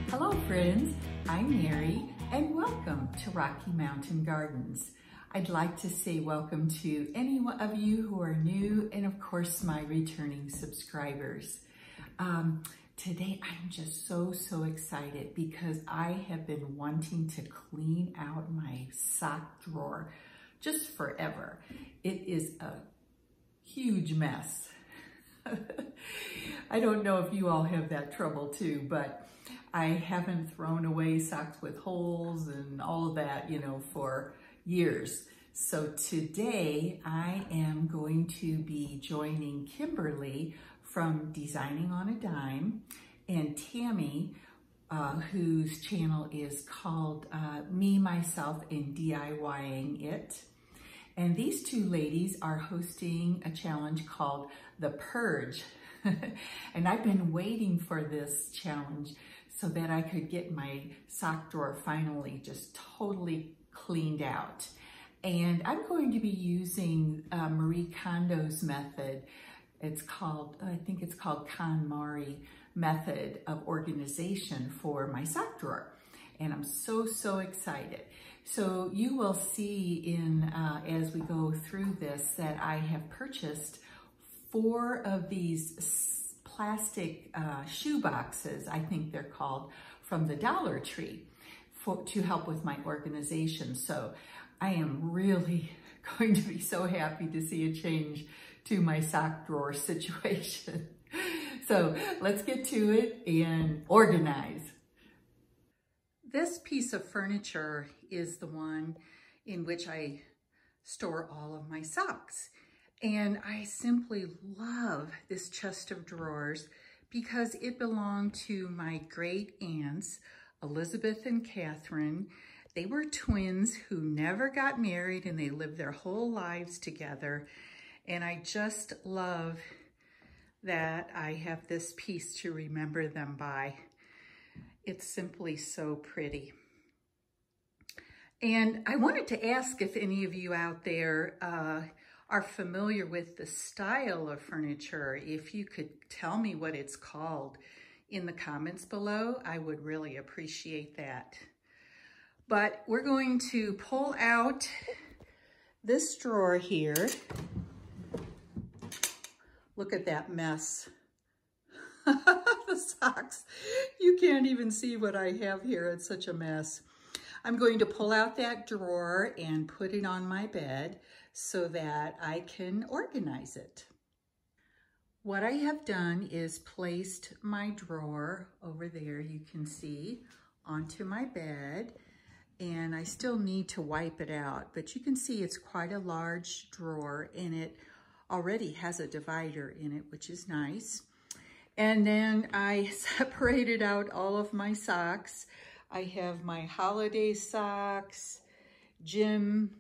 Hello friends, I'm Mary and welcome to Rocky Mountain Gardens. I'd like to say welcome to any of you who are new and of course my returning subscribers. Today I'm just so excited because I have been wanting to clean out my sock drawer just forever. It is a huge mess. I don't know if you all have that trouble too, but I haven't thrown away socks with holes and all of that, for years. So today I am going to be joining Kimberly from Designing on a Dime and Tammy, whose channel is called Me, Myself, and DIYing It. And these two ladies are hosting a challenge called the Purge. And I've been waiting for this challenge so that I could get my sock drawer finally just totally cleaned out. And I'm going to be using Marie Kondo's method. It's called, I think it's called KonMari method of organization for my sock drawer. And I'm so excited. So you will see as we go through this that I have purchased 4 of these plastic shoe boxes, I think they're called, from the Dollar Tree to help with my organization. So I am really going to be so happy to see a change to my sock drawer situation. So let's get to it and organize. This piece of furniture is the one in which I store all of my socks. And I simply love this chest of drawers because it belonged to my great aunts, Elizabeth and Catherine. They were twins who never got married and they lived their whole lives together. And I just love that I have this piece to remember them by. It's simply so pretty. And I wanted to ask if any of you out there are familiar with the style of furniture. If you could tell me what it's called in the comments below, I would really appreciate that. But we're going to pull out this drawer here. Look at that mess. The socks. You can't even see what I have here. It's such a mess. I'm going to pull out that drawer and put it on my bed so that I can organize it. What I have done is placed my drawer over there, you can see, onto my bed. And I still need to wipe it out, but you can see it's quite a large drawer and it already has a divider in it, which is nice. And then I separated out all of my socks. I have my holiday socks, gym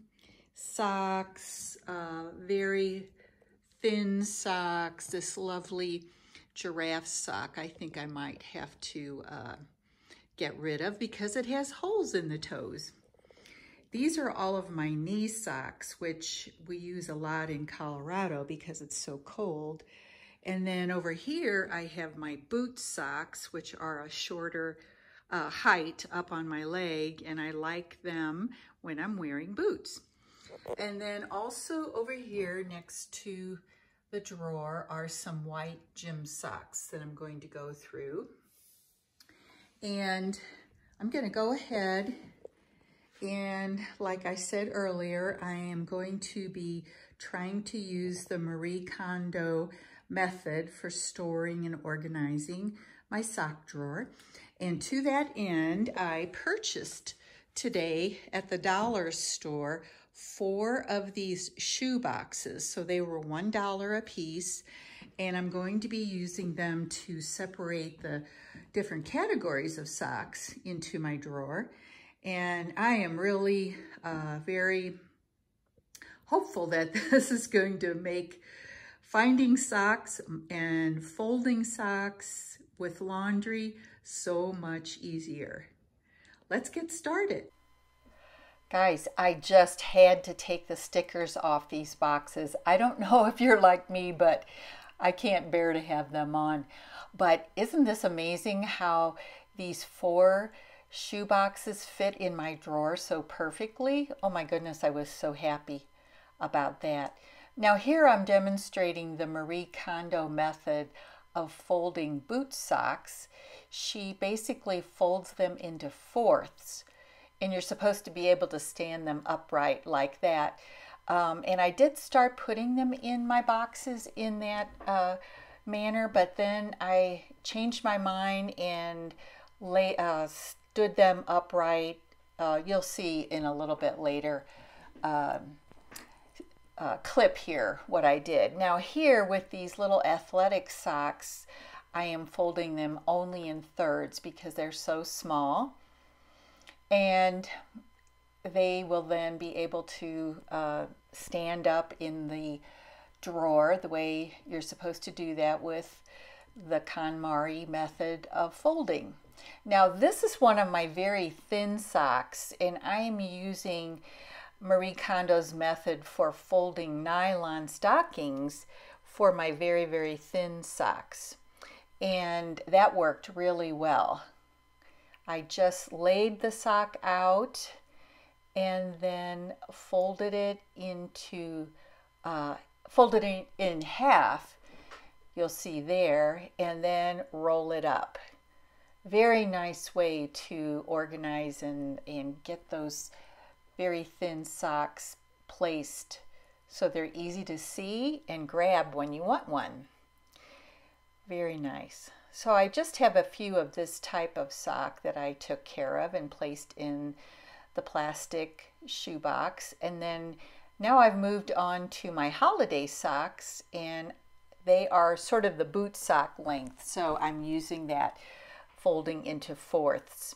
socks, very thin socks, this lovely giraffe sock I think I might have to get rid of because it has holes in the toes. These are all of my knee socks, which we use a lot in Colorado because it's so cold. And then over here, I have my boot socks, which are a shorter height up on my leg, and I like them when I'm wearing boots. And then also over here next to the drawer are some white gym socks that I'm going to go through. And I'm going to go ahead and, like I said earlier, I am going to be trying to use the Marie Kondo method for storing and organizing my sock drawer. And to that end, I purchased today at the dollar store 4 of these shoe boxes. So they were $1 a piece, and I'm going to be using them to separate the different categories of socks into my drawer. And I am really very hopeful that this is going to make finding socks and folding socks with laundry so much easier. Let's get started. Guys, I just had to take the stickers off these boxes. I don't know if you're like me, but I can't bear to have them on. But isn't this amazing how These 4 shoe boxes fit in my drawer so perfectly. Oh my goodness, I was so happy about that. Now here I'm demonstrating the Marie Kondo method of folding boot socks. She basically folds them into fourths, and you're supposed to be able to stand them upright like that. And I did start putting them in my boxes in that manner, but then I changed my mind and stood them upright. You'll see in a little bit later clip here what I did. Now here with these little athletic socks, I am folding them only in thirds because they're so small, and they will then be able to stand up in the drawer the way you're supposed to do that with the KonMari method of folding. Now this is one of my very thin socks, and I am using Marie Kondo's method for folding nylon stockings for my very, very thin socks. And that worked really well. I just laid the sock out and then folded it into, folded it in half, you'll see there, and then roll it up. Very nice way to organize and get those very thin socks placed so they're easy to see and grab when you want one. Very nice. So I just have a few of this type of sock that I took care of and placed in the plastic shoe box. And then now I've moved on to my holiday socks, and they are sort of the boot sock length. So I'm using that folding into fourths.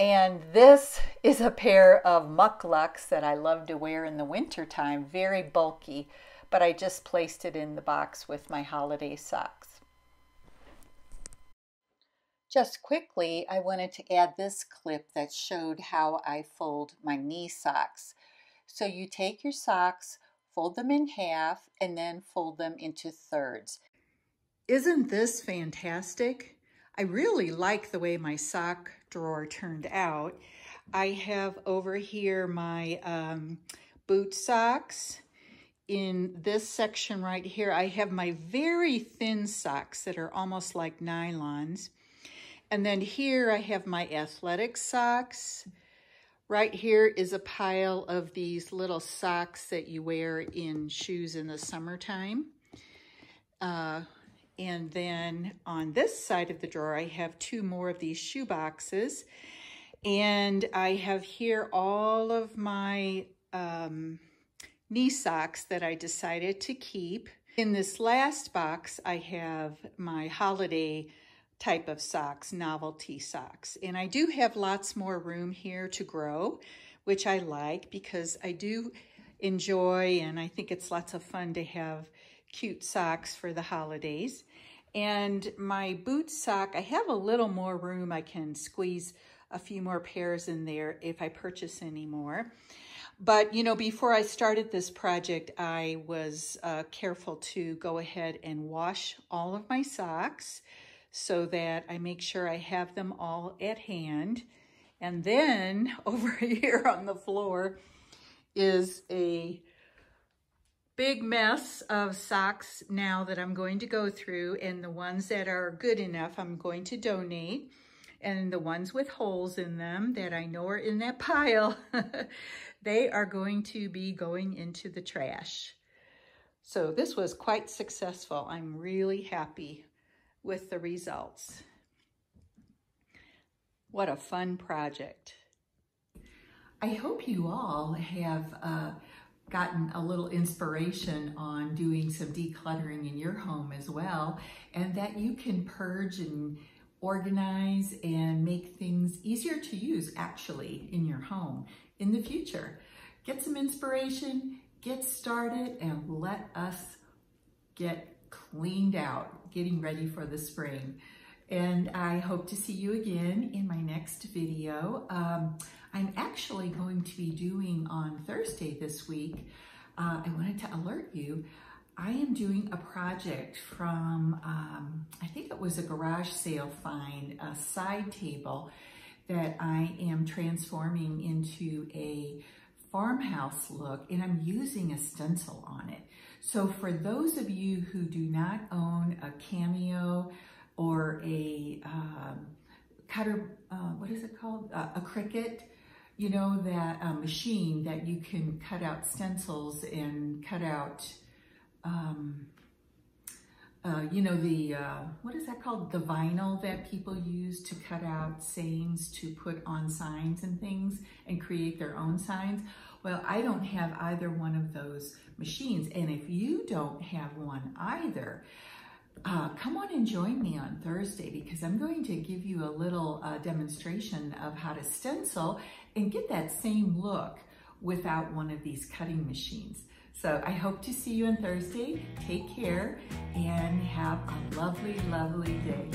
And this is a pair of mucklucks that I love to wear in the winter time, very bulky, but I just placed it in the box with my holiday socks. Just quickly, I wanted to add this clip that showed how I fold my knee socks. So you take your socks, fold them in half, and then fold them into thirds. Isn't this fantastic? I really like the way my sock drawer turned out. I have over here my boot socks. In this section right here, I have my very thin socks that are almost like nylons. And then here I have my athletic socks. Right here is a pile of these little socks that you wear in shoes in the summertime. And then on this side of the drawer, I have 2 more of these shoe boxes. And I have here all of my knee socks that I decided to keep. In this last box, I have my holiday type of socks, novelty socks. And I do have lots more room here to grow, which I like because I do enjoy, and I think it's lots of fun to have cute socks for the holidays. And my boot sock, I have a little more room. I can squeeze a few more pairs in there if I purchase any more. But, you know, before I started this project, I was careful to go ahead and wash all of my socks so that I make sure I have them all at hand. And then over here on the floor is a big mess of socks now that I'm going to go through, and the ones that are good enough I'm going to donate, and the ones with holes in them that I know are in that pile, they are going to be going into the trash. So this was quite successful. I'm really happy with the results. What a fun project. I hope you all have gotten a little inspiration on doing some decluttering in your home as well, and that you can purge and organize and make things easier to use actually in your home in the future. Get some inspiration, get started, and let us get cleaned out, getting ready for the spring. And I hope to see you again in my next video. I'm actually going to be doing on Thursday this week, I wanted to alert you, I am doing a project from, I think it was a garage sale find, a side table that I am transforming into a farmhouse look, and I'm using a stencil on it. So for those of you who do not own a Cameo or a cutter, what is it called? A Cricut, you know, that machine that you can cut out stencils and cut out, you know, the, what is that called? The vinyl that people use to cut out sayings to put on signs and things and create their own signs. Well, I don't have either one of those machines. And if you don't have one either, come on and join me on Thursday, because I'm going to give you a little demonstration of how to stencil and get that same look without one of these cutting machines. So I hope to see you on Thursday. Take care and have a lovely, lovely day.